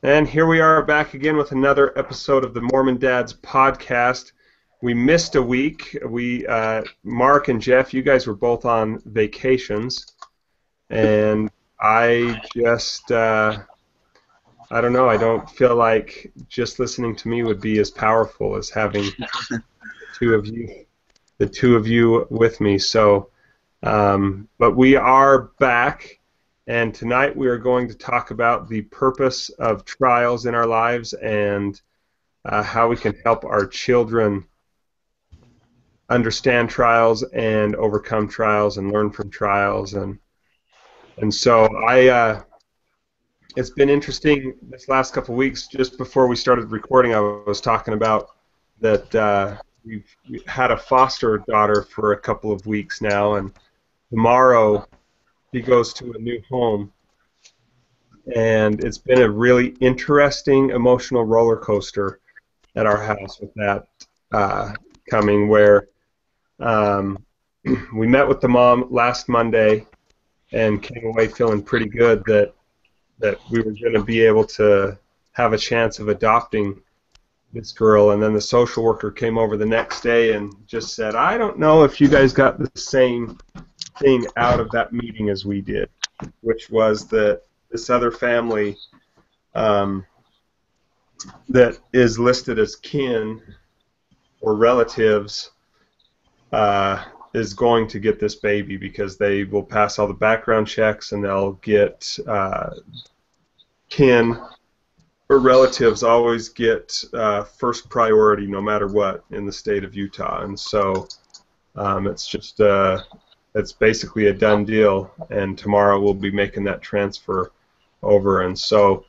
And here we are back again with another episode of the Mormon Dads podcast. We missed a week. Mark and Jeff, you guys were both on vacations, and I don't know. I don't feel like just listening to me would be as powerful as having the two of you with me. But we are back. And tonight we are going to talk about the purpose of trials in our lives and how we can help our children understand trials and overcome trials and learn from trials. It's been interesting this last couple of weeks. Just before we started recording, I was talking about that we've had a foster daughter for a couple of weeks now, and tomorrow he goes to a new home, and it's been a really interesting emotional roller coaster at our house with that coming, where we met with the mom last Monday and came away feeling pretty good that we were going to be able to have a chance of adopting this girl, and then the social worker came over the next day and just said, I don't know if you guys got the same thing out of that meeting as we did, which was that this other family that is listed as kin or relatives is going to get this baby because they will pass all the background checks and they'll get kin or relatives always get first priority no matter what in the state of Utah, and so it's basically a done deal, and tomorrow we'll be making that transfer over. And so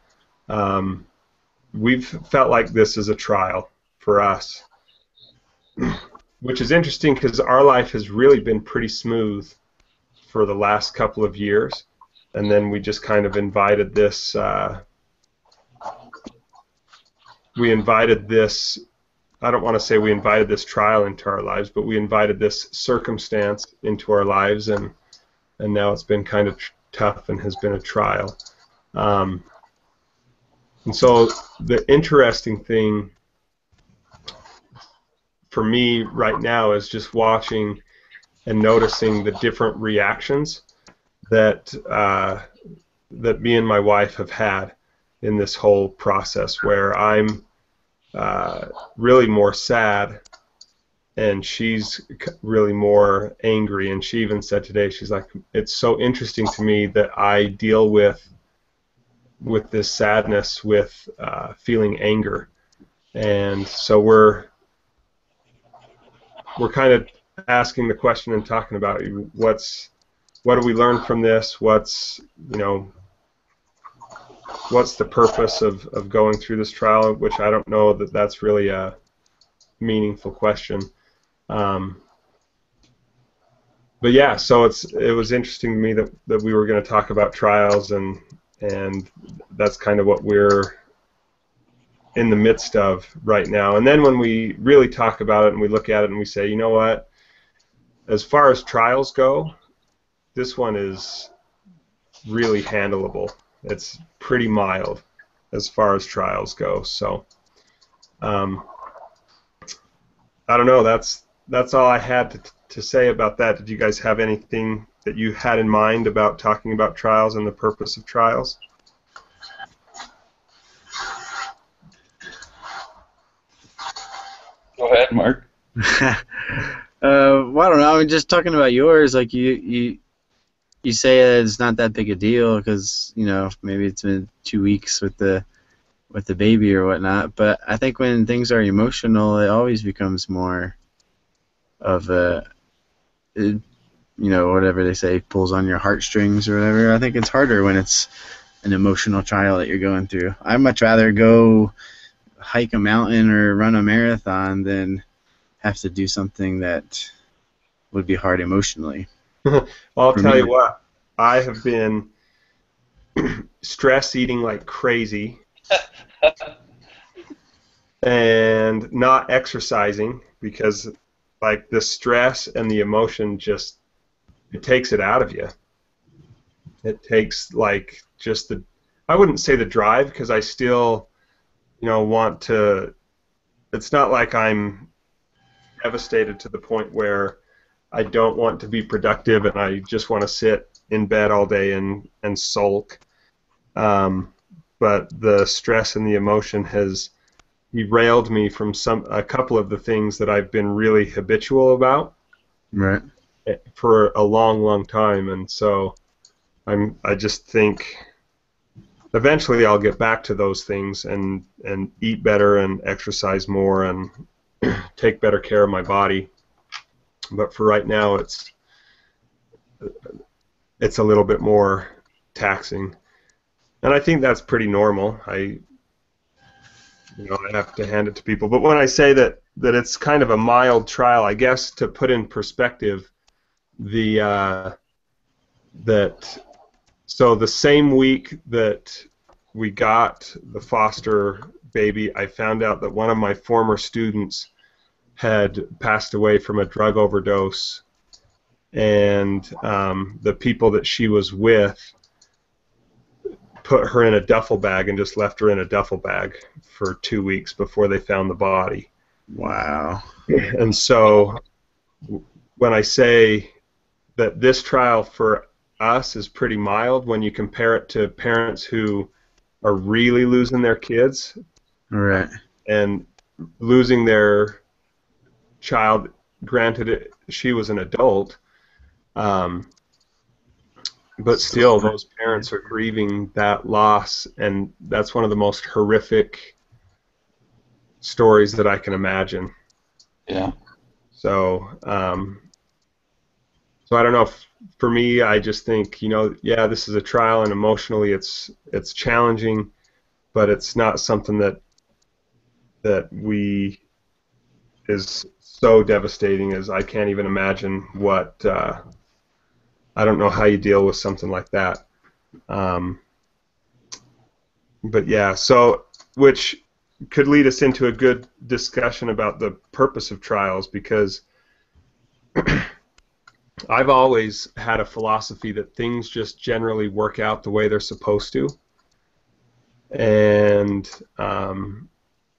we've felt like this is a trial for us, which is interesting because our life has really been pretty smooth for the last couple of years, and then we just kind of invited this I don't want to say we invited this trial into our lives, but we invited this circumstance into our lives, and now it's been kind of tough and has been a trial. And so the interesting thing for me right now is just watching and noticing the different reactions that me and my wife have had in this whole process, where I'm really more sad and she's really more angry. And she even said today, she's like, it's so interesting to me that I deal with this sadness with feeling anger. And so we're kind of asking the question and talking about what do we learn from this? What's the purpose of going through this trial, which I don't know that that's really a meaningful question. But yeah, so it was interesting to me that we were going to talk about trials, and that's kind of what we're in the midst of right now. And then when we really talk about it and we look at it and we say, you know what, as far as trials go, this one is really handleable. It's pretty mild as far as trials go. So I don't know. That's all I had to say about that. Did you guys have anything that you had in mind about talking about trials and the purpose of trials? Go ahead, Mark. Well, I don't know. I mean, just talking about yours, like you say that it's not that big a deal because maybe it's been 2 weeks with the baby or whatnot. But I think when things are emotional, it always becomes more of whatever they say, pulls on your heartstrings or whatever. I think it's harder when it's an emotional trial that you're going through. I'd much rather go hike a mountain or run a marathon than have to do something that would be hard emotionally. Well, I'll tell you what, I have been stress eating like crazy and not exercising because like the stress and the emotion it takes it out of you. It takes like just I wouldn't say the drive, because I still, want to. It's not like I'm devastated to the point where I don't want to be productive and I just want to sit in bed all day and sulk. But the stress and the emotion has derailed me from a couple of the things that I've been really habitual about. Right. For a long, long time, and so I just think eventually I'll get back to those things and eat better and exercise more and take better care of my body. But for right now, it's a little bit more taxing, and I think that's pretty normal. I have to hand it to people. But when I say that it's kind of a mild trial, I guess to put in perspective, the same week that we got the foster baby, I found out that one of my former students had passed away from a drug overdose, and the people that she was with put her in a duffel bag and just left her in a duffel bag for 2 weeks before they found the body. Wow. And so when I say that this trial for us is pretty mild, when you compare it to parents who are really losing their kids, right, and losing their child, granted she was an adult, but still those parents are grieving that loss, and that's one of the most horrific stories that I can imagine. Yeah. So I don't know. For me, I just think, yeah, this is a trial, and emotionally it's challenging, but it's not something that is so devastating as I can't even imagine what. I don't know how you deal with something like that. But yeah, so which could lead us into a good discussion about the purpose of trials, because I've always had a philosophy that things just generally work out the way they're supposed to, and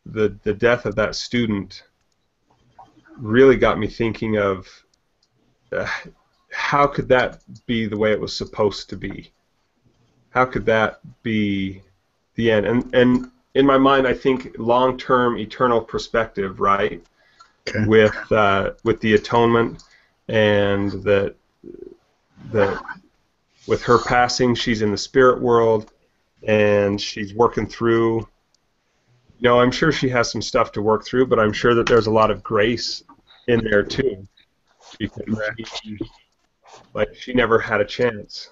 the death of that student really got me thinking of how could that be the way it was supposed to be? How could that be the end? And in my mind, I think long-term, eternal perspective, right? Okay. With the atonement, and that with her passing, she's in the spirit world, and she's working through. I'm sure she has some stuff to work through, but I'm sure that there's a lot of grace in there too, because she never had a chance,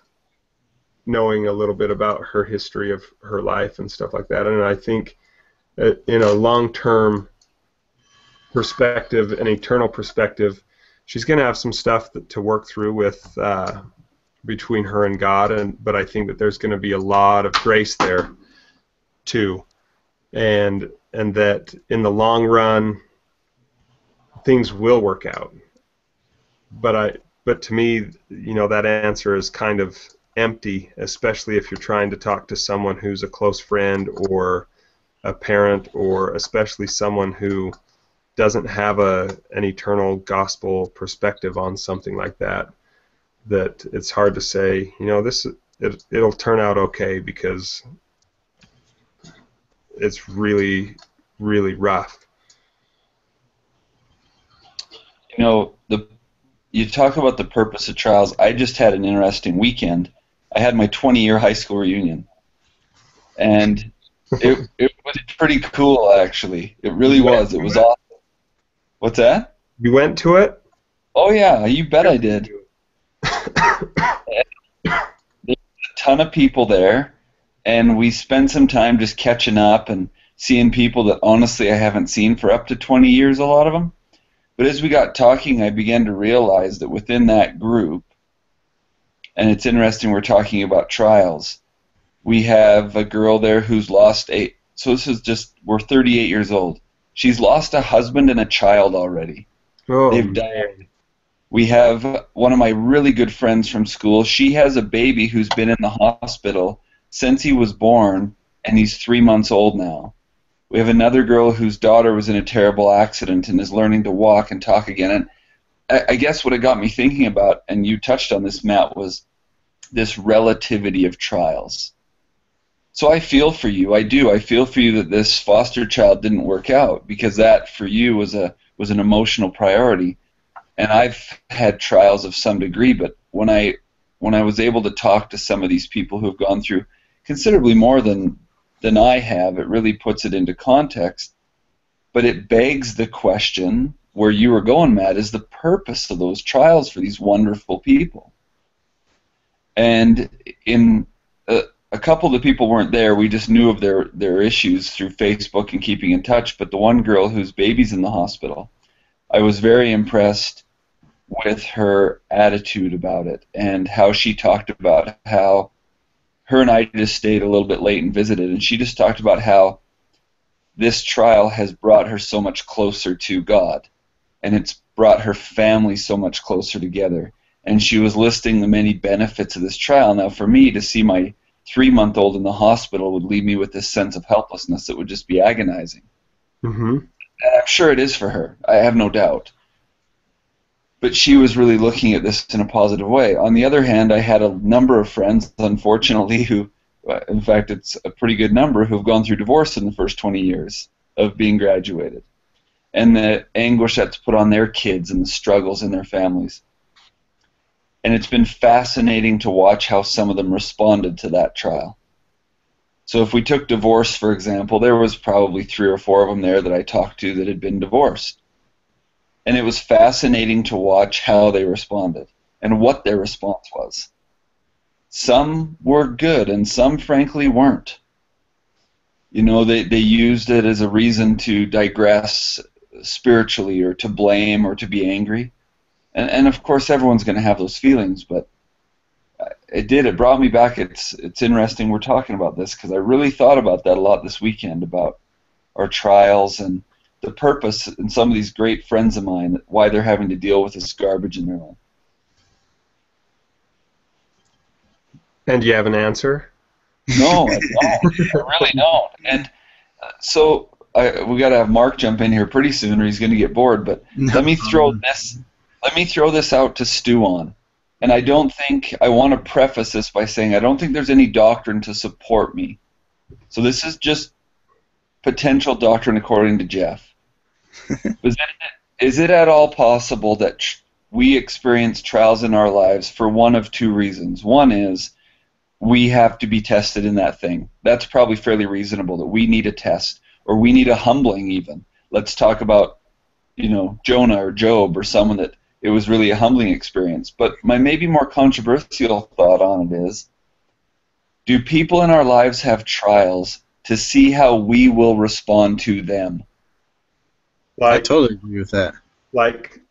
knowing a little bit about her history of her life and stuff like that. And I think in a long-term perspective, an eternal perspective, she's going to have some stuff to work through with between her and God, but I think that there's going to be a lot of grace there too, and that in the long run things will work out. But to me, that answer is kind of empty, especially if you're trying to talk to someone who's a close friend or a parent, or especially someone who doesn't have an eternal gospel perspective on something like that. That it's hard to say, it'll turn out okay, because it's really, really rough. You talk about the purpose of trials. I just had an interesting weekend. I had my 20-year high school reunion, and it was pretty cool, actually. It really was. It was awesome. What's that? You went to it? Oh, yeah, you bet I did. There's a ton of people there, and we spent some time just catching up and seeing people that honestly I haven't seen for up to 20 years, a lot of them. But as we got talking, I began to realize that within that group, and it's interesting we're talking about trials, we have a girl there who's lost so this is just, we're 38 years old. She's lost a husband and a child already. Oh, they've died. We have one of my really good friends from school. She has a baby who's been in the hospital since he was born, and he's 3 months old now. We have another girl whose daughter was in a terrible accident and is learning to walk and talk again. And I guess what it got me thinking about, and you touched on this, Matt, was this relativity of trials. So I feel for you. I do. I feel for you that this foster child didn't work out, because that for you was an emotional priority. And I've had trials of some degree, but when I was able to talk to some of these people who have gone through considerably more than I have, it really puts it into context. But it begs the question, where you were going, Matt, is the purpose of those trials for these wonderful people. And in a couple of the people weren't there. We just knew of their issues through Facebook and keeping in touch. But the one girl whose baby's in the hospital, I was very impressed with her attitude about it, and how she talked about how her and I just stayed a little bit late and visited, and she just talked about how this trial has brought her so much closer to God, and it's brought her family so much closer together. And she was listing the many benefits of this trial. Now, for me, to see my 3-month-old in the hospital would leave me with this sense of helplessness that would just be agonizing. Mm-hmm. And I'm sure it is for her. I have no doubt. But she was really looking at this in a positive way. On the other hand, I had a number of friends, unfortunately, who, in fact, it's a pretty good number, who have gone through divorce in the first 20 years of being graduated. And the anguish that's put on their kids and the struggles in their families. And it's been fascinating to watch how some of them responded to that trial. So if we took divorce, for example, there was probably 3 or 4 of them there that I talked to that had been divorced. And it was fascinating to watch how they responded and what their response was. Some were good and some, frankly, weren't. You know, they used it as a reason to digress spiritually, or to blame, or to be angry. And of course, everyone's going to have those feelings, but it brought me back. It's interesting we're talking about this, because I really thought about that a lot this weekend, about our trials and the purpose in some of these great friends of mine, why they're having to deal with this garbage in their life. And do you have an answer? No, I don't. I really don't. And so we got to have Mark jump in here pretty soon, or he's going to get bored. But let me throw this out to stew on. And I don't think, I want to preface this by saying I don't think there's any doctrine to support me. So this is just potential doctrine according to Jeff. Is it at all possible that we experience trials in our lives for one of 2 reasons? One is we have to be tested in that thing. That's probably fairly reasonable, that we need a test, or we need a humbling even. Let's talk about, Jonah or Job, or someone that it was really a humbling experience. But my maybe more controversial thought on it is, do people in our lives have trials to see how we will respond to them? I totally agree with that. Like,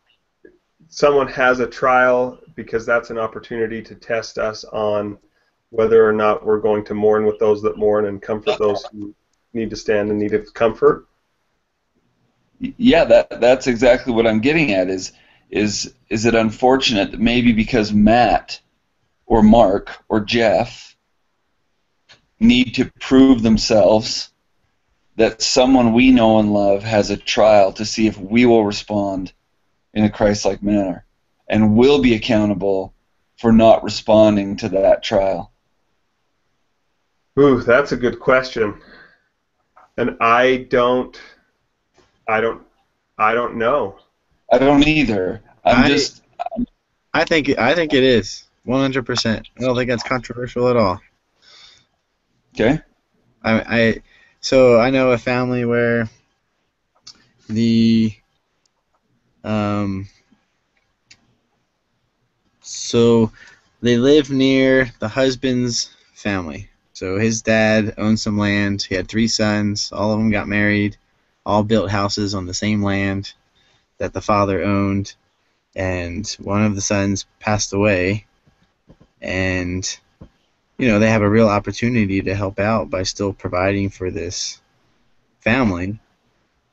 someone has a trial because that's an opportunity to test us on whether or not we're going to mourn with those that mourn and comfort those who need to stand in need of comfort. Yeah, that's exactly what I'm getting at. Is it unfortunate that maybe because Matt or Mark or Jeff need to prove themselves, that someone we know and love has a trial to see if we will respond in a Christ-like manner, and will be accountable for not responding to that trial? Ooh, that's a good question. And I don't know. I don't either. I think it is 100%. I don't think that's controversial at all. Okay. So I know a family where so they live near the husband's family. So his dad owned some land. He had 3 sons. All of them got married. All built houses on the same land that the father owned. And one of the sons passed away. And they have a real opportunity to help out by still providing for this family.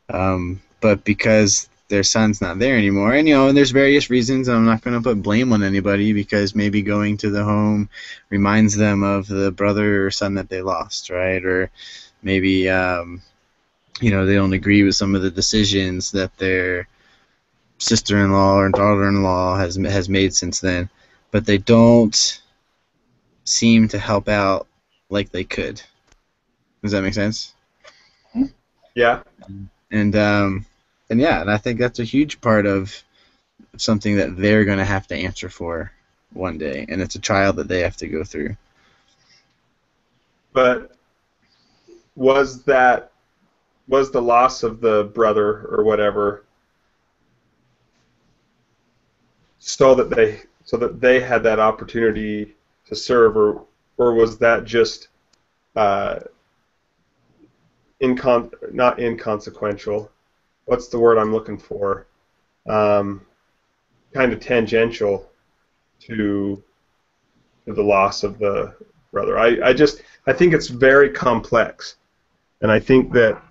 But because their son's not there anymore. And, and there's various reasons. I'm not going to put blame on anybody because maybe going to the home reminds them of the brother or son that they lost, right? Or maybe, they don't agree with some of the decisions that their sister-in-law or daughter-in-law has made since then. But they don't seem to help out like they could. Does that make sense? Yeah. And I think that's a huge part of something that they're going to have to answer for one day, and it's a trial that they have to go through. But was the loss of the brother or whatever so that they had that opportunity to serve, or was that just not inconsequential? What's the word I'm looking for? Kind of tangential to the loss of the brother. I think it's very complex, and I think that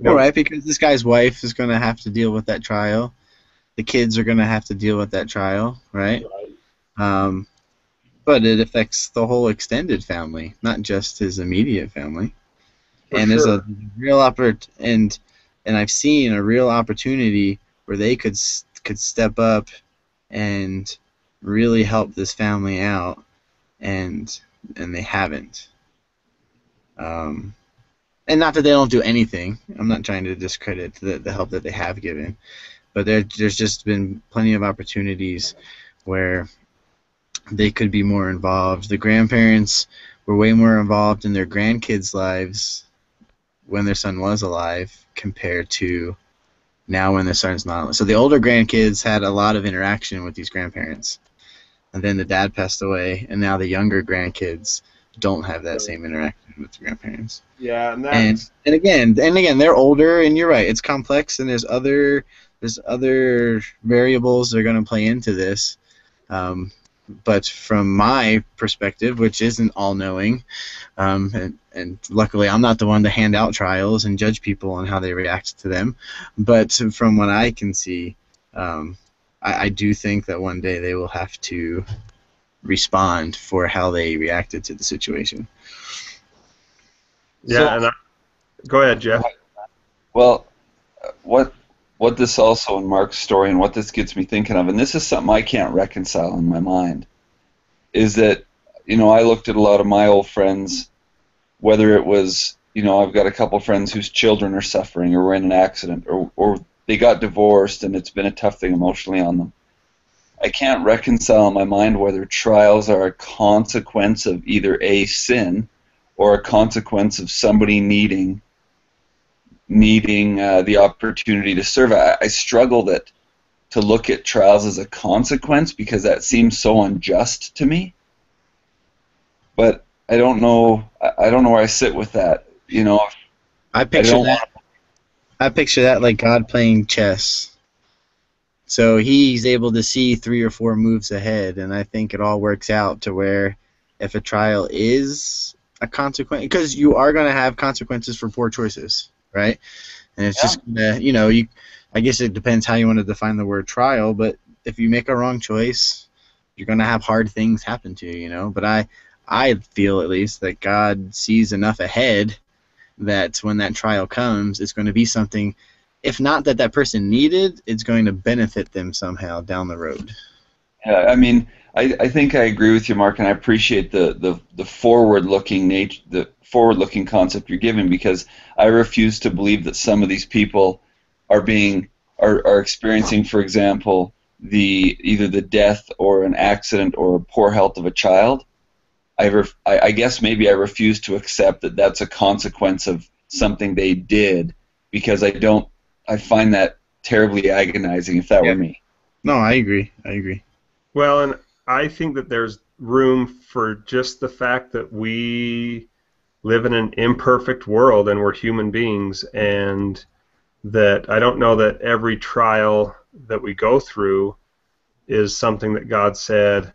right, because this guy's wife is going to have to deal with that trial. The kids are going to have to deal with that trial, right? But it affects the whole extended family, not just his immediate family. And there's a real and I've seen a real opportunity where they could step up and really help this family out, and they haven't. And not that they don't do anything. I'm not trying to discredit the help that they have given, but there's just been plenty of opportunities where they could be more involved. The grandparents were way more involved in their grandkids' lives when their son was alive compared to now when their son's not alive. So the older grandkids had a lot of interaction with these grandparents, and then the dad passed away, and now the younger grandkids don't have that same interaction with the grandparents. Yeah, and again they're older, and you're right, it's complex, and there's other variables that are going to play into this. But from my perspective, which isn't all-knowing, and luckily I'm not the one to hand out trials and judge people on how they react to them, but from what I can see, I do think that one day they will have to respond for how they reacted to the situation. Yeah, go ahead, Jeff. Well, what this also in Mark's story, and what this gets me thinking of, and this is something I can't reconcile in my mind, is that, I looked at a lot of my old friends, whether it was, I've got a couple friends whose children are suffering or were in an accident or they got divorced and it's been a tough thing emotionally on them. I can't reconcile in my mind whether trials are a consequence of either a sin or a consequence of somebody needing the opportunity to serve. I struggle to look at trials as a consequence because that seems so unjust to me. But I don't know where I sit with that. I picture that like God playing chess. So he's able to see 3 or 4 moves ahead, and I think it all works out to where if a trial is a consequence, because you are going to have consequences for poor choices, right? And it's just I guess it depends how you want to define the word trial, but if you make a wrong choice, you're going to have hard things happen to you, But I feel at least that God sees enough ahead that when that trial comes, it's going to be something, if not that person needed, it's going to benefit them somehow down the road. Yeah, I mean, I think I agree with you, Mark, and I appreciate the forward-looking nature, the forward-looking concept you're giving, because I refuse to believe that some of these people are experiencing, for example, either the death or an accident or poor health of a child. I guess maybe I refuse to accept that that's a consequence of something they did, because I find that terribly agonizing if that were me. No, I agree. Well, and I think that there's room for just the fact that we live in an imperfect world and we're human beings, and that I don't know that every trial that we go through is something that God said,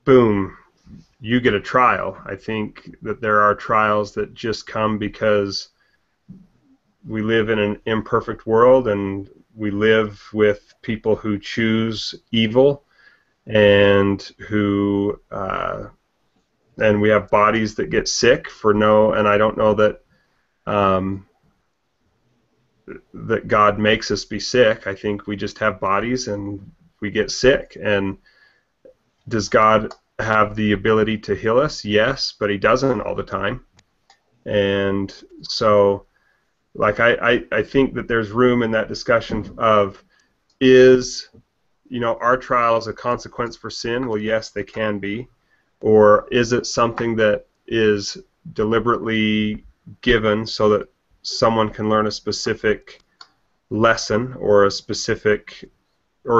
boom, you get a trial. I think that there are trials that just come because we live in an imperfect world, and we live with people who choose evil, and who and we have bodies that get sick for no, and I don't know that that God makes us be sick. I think we just have bodies and we get sick. And does God have the ability to heal us? Yes, but he doesn't all the time. And so, like, I think that there's room in that discussion of, is, our trials a consequence for sin? Well, yes, they can be. Or is it something that is deliberately given so that someone can learn a specific lesson, or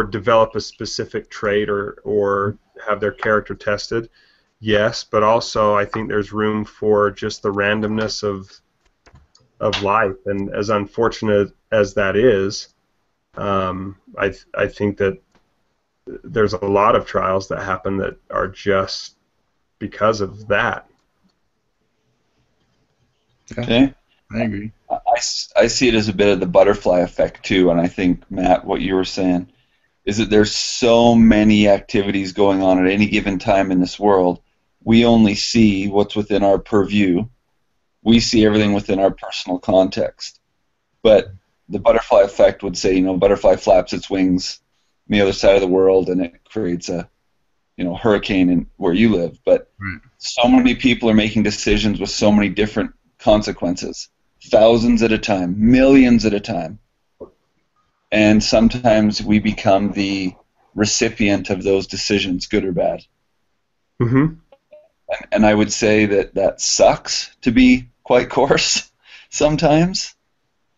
develop a specific trait, or have their character tested? Yes, but also I think there's room for just the randomness of life, and as unfortunate as that is, I think that there's a lot of trials that happen that are just because of that. Okay. I agree. I see it as a bit of the butterfly effect too, and I think, Matt, what you were saying is that there's so many activities going on at any given time in this world. We only see what's within our purview. We see everything within our personal context. But the butterfly effect would say, butterfly flaps its wings on the other side of the world, and it creates a hurricane in where you live. But so many people are making decisions with so many different consequences, thousands at a time, millions at a time. And sometimes we become the recipient of those decisions, good or bad. Mm-hmm. And I would say that sucks, to be quite coarse sometimes.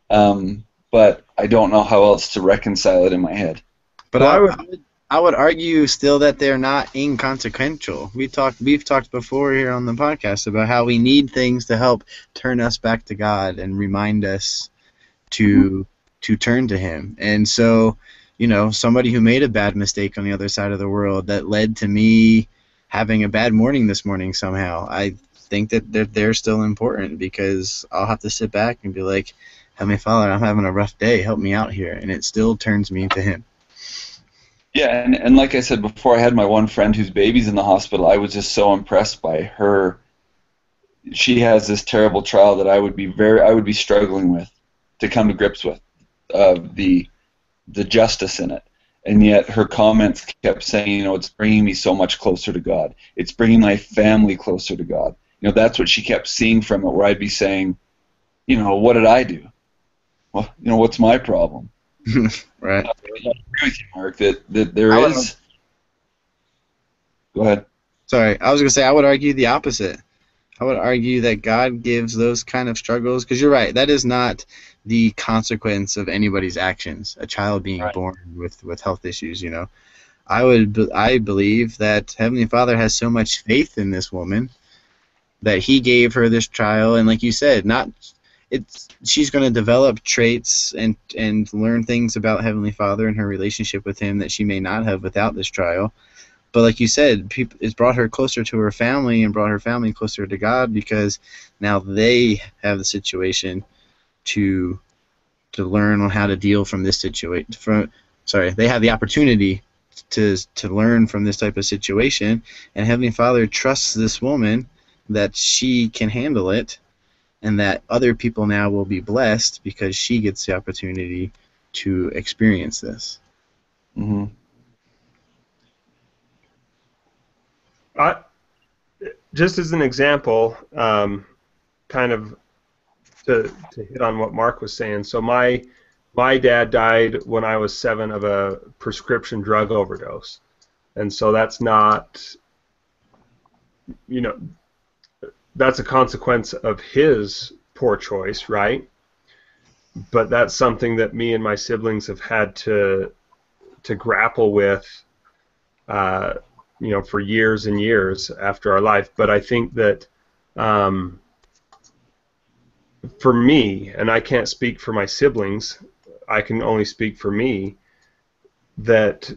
But I don't know how else to reconcile it in my head. But I would argue still that they're not inconsequential. We've talked before here on the podcast about how we need things to help turn us back to God and remind us to turn to Him. And so, somebody who made a bad mistake on the other side of the world that led to me having a bad morning this morning somehow, I think that they're still important, because I'll have to sit back and be like, Heavenly Father, I'm having a rough day, help me out here, and it still turns me to Him. Yeah, and like I said before, I had my one friend whose baby's in the hospital. I was just so impressed by her. She has this terrible trial that I would be struggling with to come to grips with, the justice in it. And yet her comments kept saying, it's bringing me so much closer to God. It's bringing my family closer to God. That's what she kept seeing from it, where I'd be saying, what did I do? Well, what's my problem? Right. I agree with you, Mark, that there is... Go ahead. Sorry, I was going to say I would argue the opposite. I would argue that God gives those kind of struggles, because you're right, that is not the consequence of anybody's actions, a child being born with health issues, I believe that Heavenly Father has so much faith in this woman that He gave her this trial, and like you said, she's going to develop traits and learn things about Heavenly Father and her relationship with Him that she may not have without this trial. But like you said, it's brought her closer to her family and brought her family closer to God, because now they have the situation to learn on how to deal from this situation. They have the opportunity to learn from this type of situation, and Heavenly Father trusts this woman that she can handle it, and that other people now will be blessed because she gets the opportunity to experience this. Mm-hmm. Just as an example, kind of to hit on what Mark was saying. So my dad died when I was 7 of a prescription drug overdose, and so that's not, that's a consequence of his poor choice, right? But that's something that me and my siblings have had to grapple with, for years and years after our life. But I think that for me, and I can't speak for my siblings, I can only speak for me, that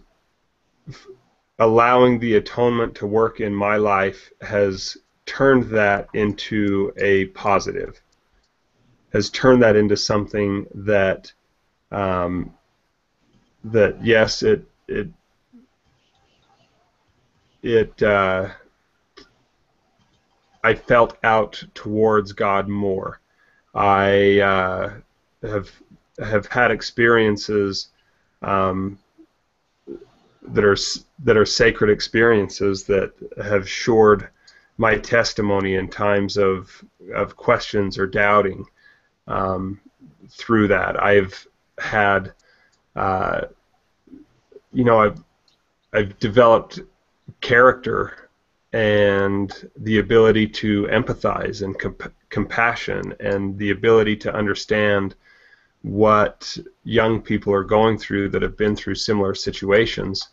allowing the atonement to work in my life has turned that into a positive. has turned that into something that that yes, I felt out towards God more. I have had experiences that are sacred experiences that have shored my testimony in times of questions or doubting. Through that, I've had, I've developed character and the ability to empathize and compassion and the ability to understand what young people are going through that have been through similar situations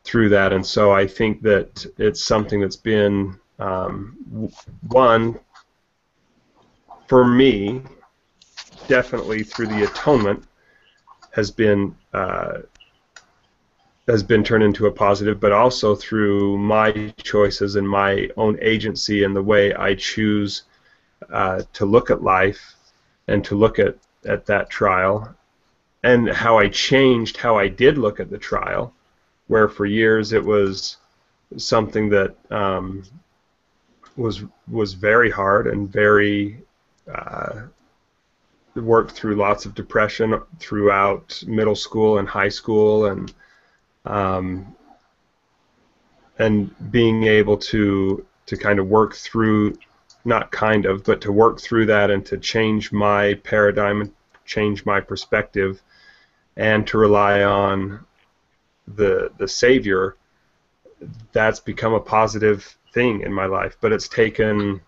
through that. And so I think that it's something that's been one for me, definitely through the atonement, has been turned into a positive, but also through my choices and my own agency and the way I choose to look at life and to look at that trial, and how I changed how I did look at the trial, where for years it was something that was very hard and very worked through lots of depression throughout middle school and high school, and being able to kind of work through, not kind of, but to work through that and to change my paradigm and change my perspective and to rely on the Savior, that's become a positive thing in my life. But it's taken,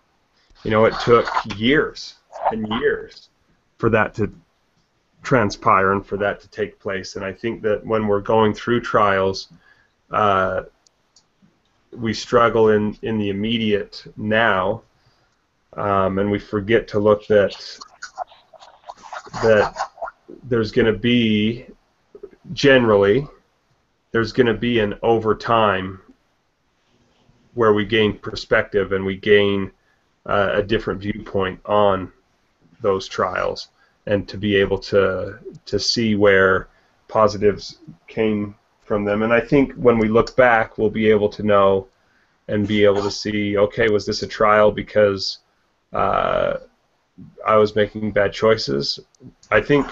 it took years and years for that to transpire and for that to take place. And I think that when we're going through trials, we struggle in the immediate now, and we forget to look that there's going to be, generally, there's going to be an over time where we gain perspective and we gain a different viewpoint on those trials, and to be able to see where positives came from them. And I think when we look back, we'll be able to know and be able to see, okay, was this a trial because I was making bad choices? I think,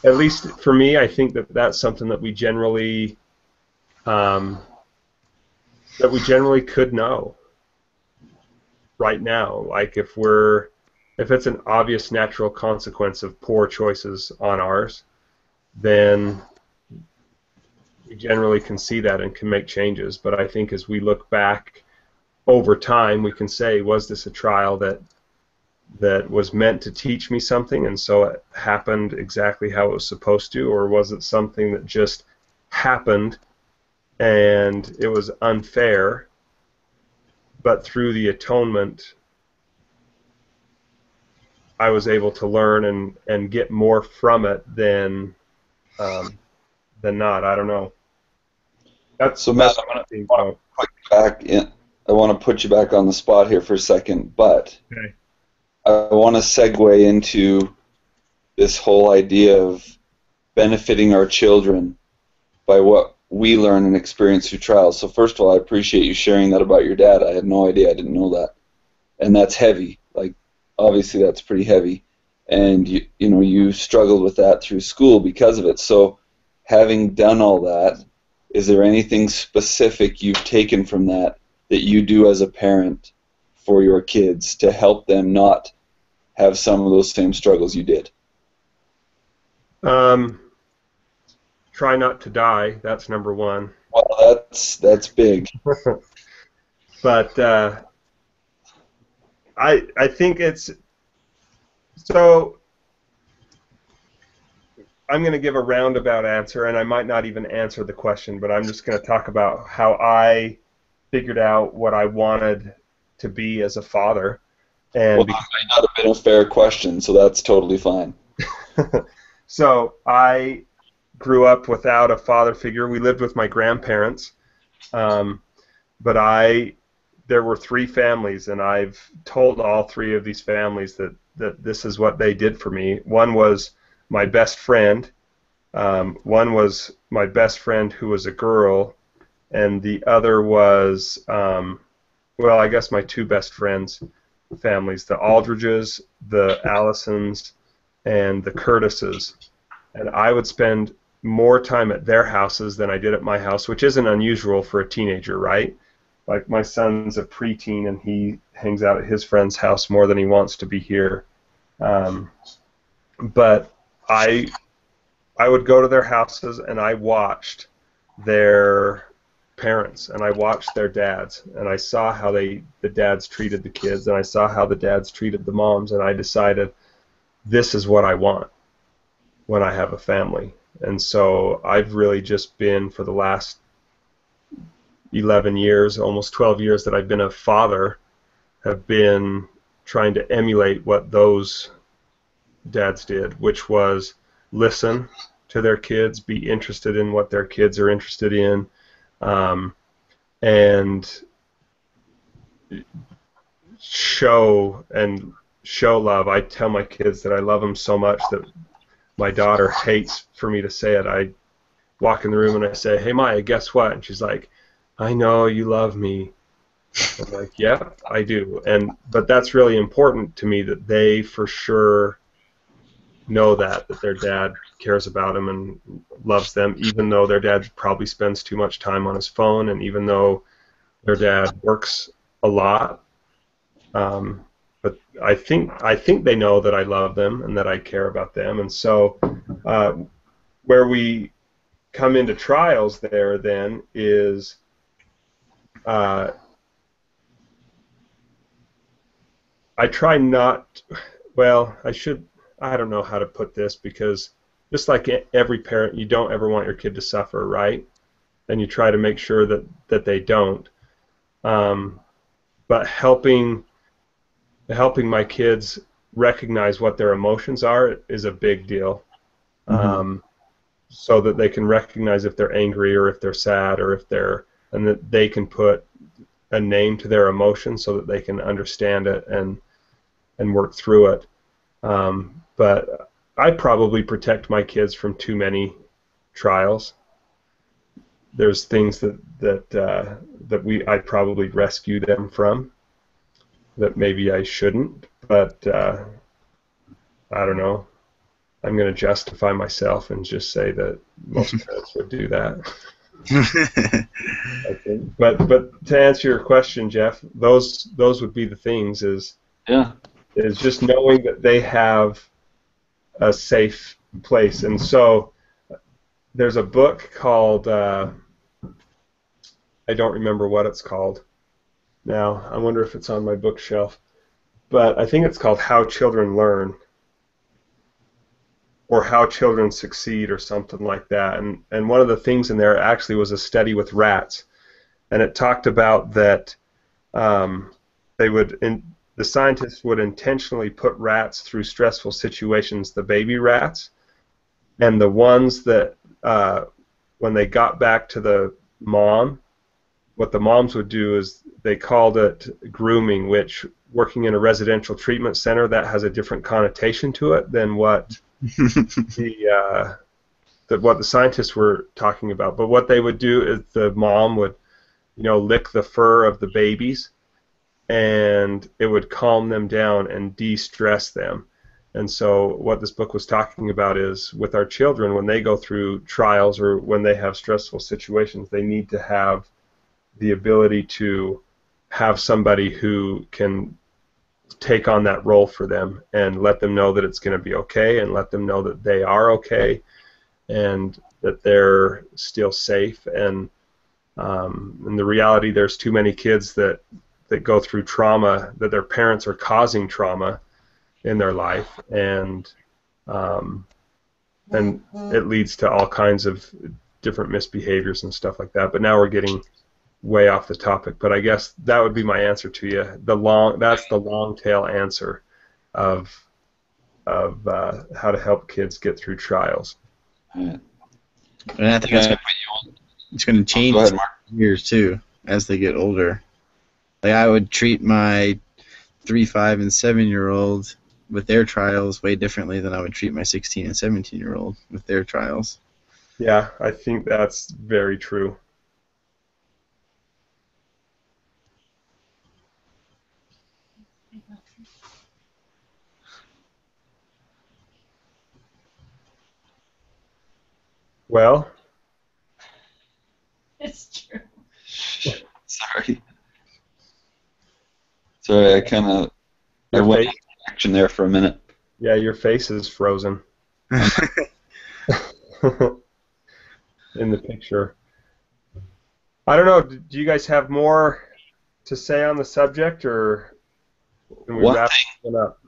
at least for me, I think that that's something that we generally could know right now. Like if it's an obvious natural consequence of poor choices on ours, then we generally can see that and can make changes. But I think as we look back over time, we can say, was this a trial that was meant to teach me something, and so it happened exactly how it was supposed to, or was it something that just happened and it was unfair, but through the atonement I was able to learn and get more from it than not. I don't know. So Matt, I want to put you back on the spot here for a second, but okay. I want to segue into this whole idea of benefiting our children by what we learn and experience through trials. So first of all, I appreciate you sharing that about your dad. I had no idea. I didn't know that. And that's heavy. Like, obviously that's pretty heavy. And you struggled with that through school because of it. So having done all that, is there anything specific you've taken from that you do as a parent for your kids to help them not have some of those same struggles you did? Try not to die. That's number one. Well, that's big. But I think it's so. I'm going to give a roundabout answer, and I might not even answer the question, but I'm just going to talk about how I figured out what I wanted to be as a father. And well, that might not have been a fair question, so that's totally fine. So I grew up without a father figure. We lived with my grandparents, but there were three families, and I've told all three of these families that that this is what they did for me. One was my best friend. One was my best friend who was a girl, and the other was, well, I guess my two best friends' families, the Aldridges, the Allisons, and the Curtises. And I would spend more time at their houses than I did at my house, which isn't unusual for a teenager, right? Like my son's a preteen and he hangs out at his friend's house more than he wants to be here. But I would go to their houses and I watched their parents and I watched their dads and I saw how the dads treated the kids and I saw how the dads treated the moms, and I decided this is what I want when I have a family. And so I've really just been, for the last 11 years, almost 12 years that I've been a father, have been trying to emulate what those dads did, which was listen to their kids, be interested in what their kids are interested in, and show love. I tell my kids that I love them so much that my daughter hates for me to say it. I walk in the room and I say, "Hey Maya, guess what?" And she's like, "I know you love me." I'm like, "Yeah, I do." But that's really important to me, that they for sure know that their dad cares about them and loves them, even though their dad probably spends too much time on his phone, and even though their dad works a lot. But I think they know that I love them and that I care about them. And so where we come into trials there then is I try not, well, I don't know how to put this, because just like every parent, you don't ever want your kid to suffer, right? And you try to make sure that they don't. But helping my kids recognize what their emotions are is a big deal. So that they can recognize if they're angry or if they're sad or and that they can put a name to their emotion so that they can understand it and work through it. But I probably protect my kids from too many trials. There's things that I probably rescue them from that maybe I shouldn't, but I don't know. I'm going to justify myself and just say that most parents would do that. I think. But to answer your question, Jeff, those would be the things. Is just knowing that they have a safe place. And so there's a book called I don't remember what it's called now. I wonder if it's on my bookshelf. But I think it's called How Children Learn, or How Children Succeed, or something like that. And one of the things in there actually was a study with rats. And it talked about that the scientists would intentionally put rats through stressful situations, the baby rats, and the ones that when they got back to the mom, what the moms would do is they called it grooming, which, working in a residential treatment center, that has a different connotation to it than what what the scientists were talking about. But what they would do is the mom would, lick the fur of the babies, and it would calm them down and de-stress them. And so what this book was talking about is, with our children, when they go through trials or when they have stressful situations, they need to have the ability to have somebody who can take on that role for them and let them know that it's going to be okay, and let them know that they are okay and that they're still safe. And in the reality, there's too many kids that go through trauma, that their parents are causing trauma in their life, and it leads to all kinds of different misbehaviors and stuff like that. But now we're getting way off the topic. But I guess that would be my answer to you. That's the long tail answer of how to help kids get through trials. And I think it's going to change years too as they get older. Like, I would treat my 3, 5, and 7-year-old with their trials way differently than I would treat my 16 and 17-year-old with their trials. Yeah, I think that's very true. Well, It's true. Sorry. Sorry, I your went face, into action there for a minute. yeah, your face is frozen in the picture. I don't know. Do you guys have more to say on the subject, or can we One wrap it up?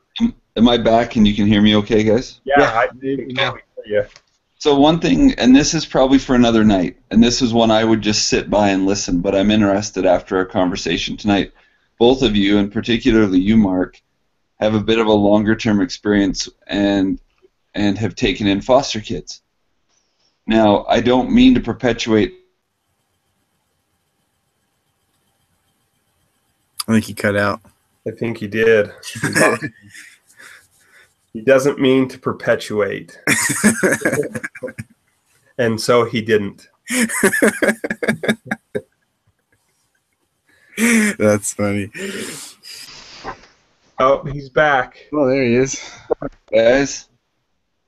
Am I back and you can hear me okay, guys? Yeah, Yeah, I you can know. totally hear you. So one thing, and this is probably for another night, and this is one I would just sit by and listen, but I'm interested after our conversation tonight. Both of you, and particularly you, Mark, have a bit of a longer-term experience and have taken in foster kids. Now, I don't mean to perpetuate. I think he cut out. I think he did. He doesn't mean to perpetuate, and so he didn't. That's funny. Oh, he's back. Well, there he is. Guys,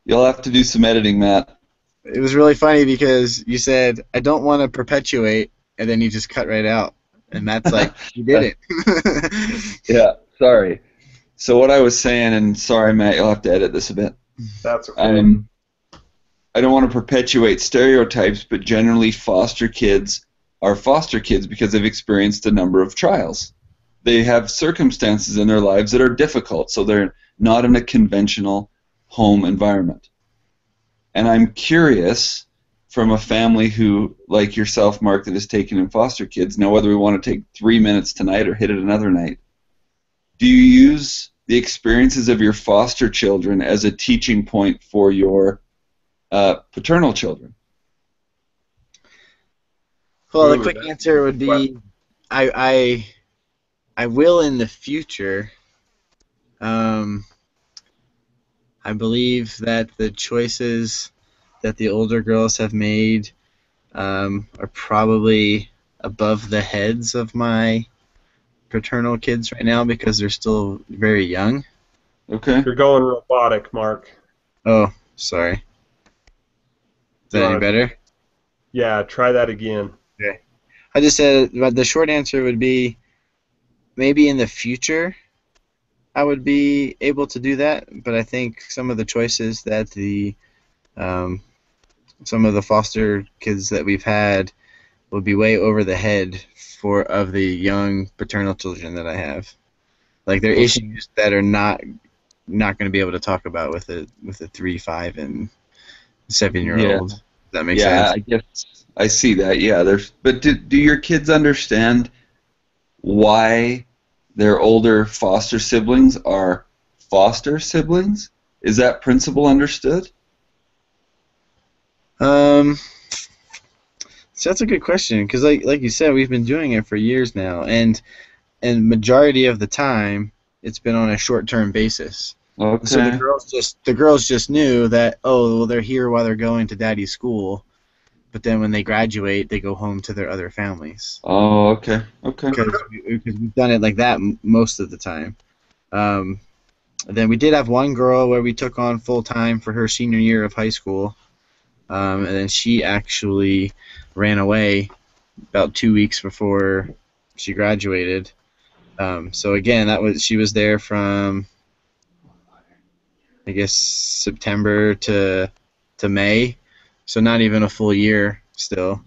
you'll have to do some editing, Matt. It was really funny because you said, I don't want to perpetuate, and then you just cut right out. And Matt's like, you did it. Yeah, sorry. So what I was saying, and sorry, Matt, you'll have to edit this a bit. That's okay. I don't want to perpetuate stereotypes, but generally foster kids are foster kids because they've experienced a number of trials. They have circumstances in their lives that are difficult, so they're not in a conventional home environment. And I'm curious, from a family who, like yourself, Mark, that has taken in foster kids, now whether we want to take 3 minutes tonight or hit it another night, do you use the experiences of your foster children as a teaching point for your paternal children? Well, the Ooh, quick that's answer would be, I will in the future. I believe that the choices that the older girls have made are probably above the heads of my paternal kids right now because they're still very young. Okay. You're going robotic, Mark. Oh, sorry. Is that any Right. better? Yeah, try that again. I just said, but the short answer would be maybe in the future I would be able to do that, but I think some of the choices that some of the foster kids that we've had will be way over the head of the young paternal children that I have. Like they're issues that are not going to be able to talk about with a 3, 5, and 7-year-old. Does that make sense? I guess I see that. Yeah, but do your kids understand why their older foster siblings are foster siblings? Is that principle understood? So that's a good question because, like you said, we've been doing it for years now, and majority of the time it's been on a short-term basis. Okay. So the girls just knew that, oh, well, they're here while they're going to daddy's school, but then when they graduate, they go home to their other families. Oh, okay. Okay. Because we've done it like that most of the time. Then we did have one girl where we took on full time for her senior year of high school, and then she actually ran away about 2 weeks before she graduated. So again, she was there from, I guess, September to May, so not even a full year still.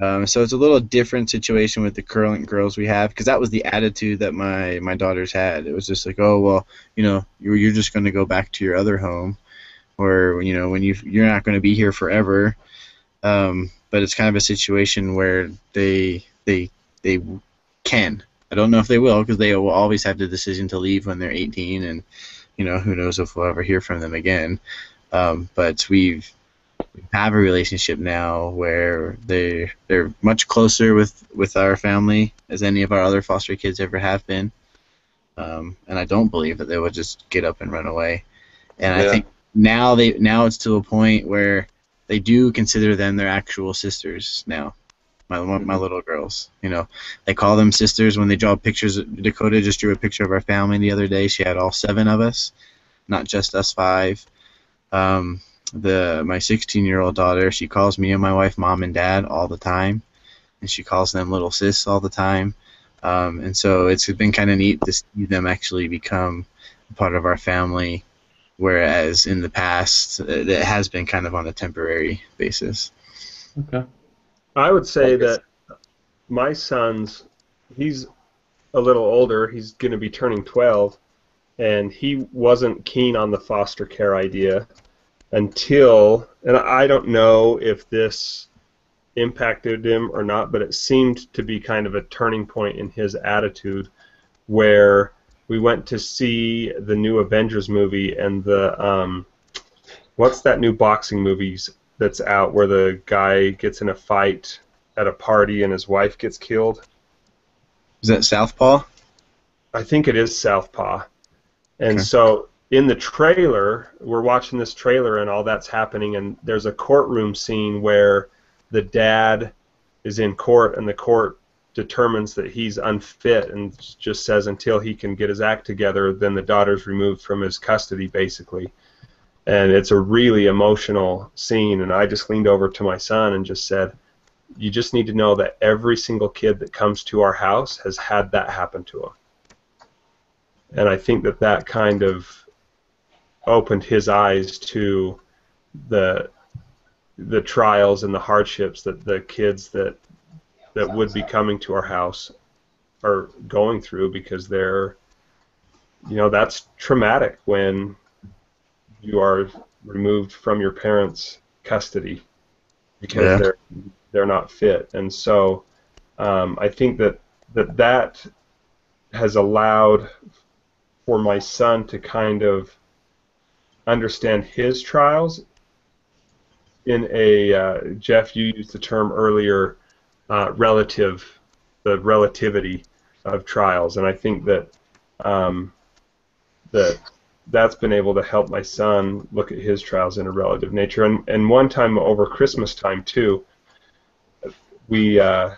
So it's a little different situation with the current girls we have because that was the attitude that my daughters had. It was just like, oh well, you're just going to go back to your other home, or when you're not going to be here forever. But it's kind of a situation where they can. I don't know if they will because they will always have the decision to leave when they're 18, and who knows if we'll ever hear from them again. But we have a relationship now where they're much closer with our family as any of our other foster kids ever have been. And I don't believe that they would just get up and run away. And I Yeah. think now it's to a point where they do consider them their actual sisters now. My little girls, they call them sisters when they draw pictures. Dakota just drew a picture of our family the other day. She had all 7 of us, not just us 5. My 16-year-old daughter, she calls me and my wife mom and dad all the time, and she calls them little sis all the time. And so it's been kind of neat to see them actually become a part of our family, whereas in the past it has been kind of on a temporary basis. Okay. I would say that my son's, he's a little older. He's going to be turning 12, and he wasn't keen on the foster care idea until, and I don't know if this impacted him or not, but it seemed to be kind of a turning point in his attitude, where we went to see the new Avengers movie, and the what's that new boxing movie that's out where the guy gets in a fight at a party and his wife gets killed? Is that Southpaw? I think it is Southpaw. And Okay. so in the trailer, we're watching this trailer and all that's happening, and there's a courtroom scene where the dad is in court and the court determines that he's unfit and just says until he can get his act together, then the daughter's removed from his custody, basically. And it's a really emotional scene, and I just leaned over to my son and just said, you just need to know that every single kid that comes to our house has had that happen to them. And I think that kind of opened his eyes to the trials and the hardships that the kids that would be coming to our house are going through, because they're, that's traumatic when you are removed from your parents' custody because they're not fit. And so I think that has allowed for my son to kind of understand his trials in a, Jeff, you used the term earlier, the relativity of trials, and I think that's been able to help my son look at his trials in a relative nature. And one time over Christmas time too, my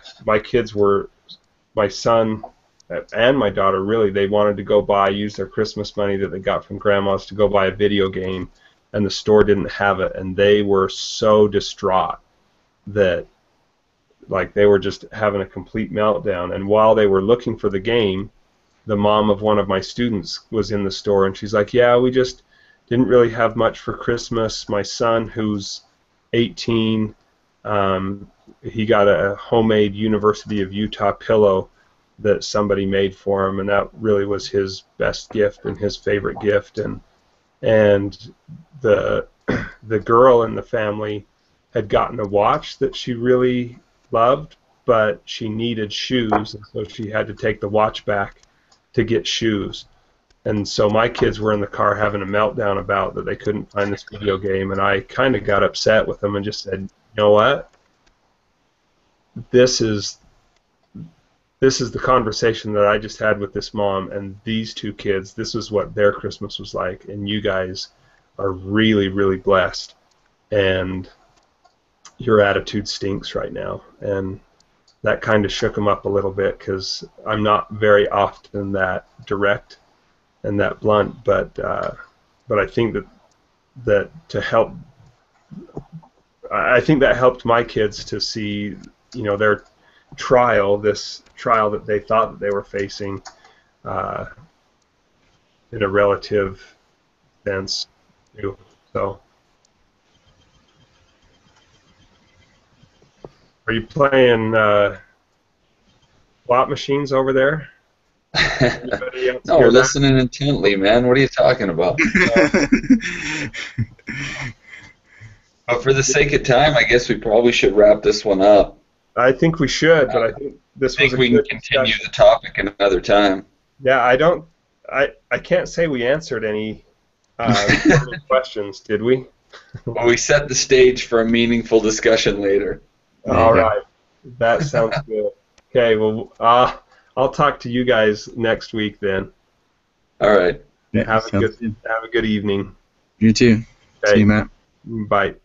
son and my daughter, really, they wanted to use their Christmas money that they got from grandma's to go buy a video game, and the store didn't have it, and they were so distraught that, like, they were just having a complete meltdown. And while they were looking for the game, the mom of one of my students was in the store, and she's like, yeah, we just didn't really have much for Christmas. My son, who's 18, he got a homemade University of Utah pillow that somebody made for him, and that really was his best gift and his favorite gift. And the girl in the family had gotten a watch that she really loved, but she needed shoes, and so she had to take the watch back to get shoes. And so my kids were in the car having a meltdown about that they couldn't find this video game, and I kind of got upset with them and just said, you know what? This is the conversation that I just had with this mom and these 2 kids. This is what their Christmas was like, and you guys are really, really blessed, and your attitude stinks right now. And that kind of shook them up a little bit, because I'm not very often that direct and that blunt, but I think that to help, I think that helped my kids to see, their this trial that they thought that they were facing in a relative sense too. So, are you playing slot machines over there? Anybody else No, hear we're that? listening intently, man. What are you talking about? But for the sake of time, I guess we probably should wrap this one up. I think we should, but I think this I was think a we can good continue discussion. the topic another time. Yeah, I can't say we answered any burning questions, did we? Well, we set the stage for a meaningful discussion later. All right, that sounds good. Okay, well, I'll talk to you guys next week then. All right. Yeah, Have a sounds good evening. You too. Okay. See you, Matt. Bye.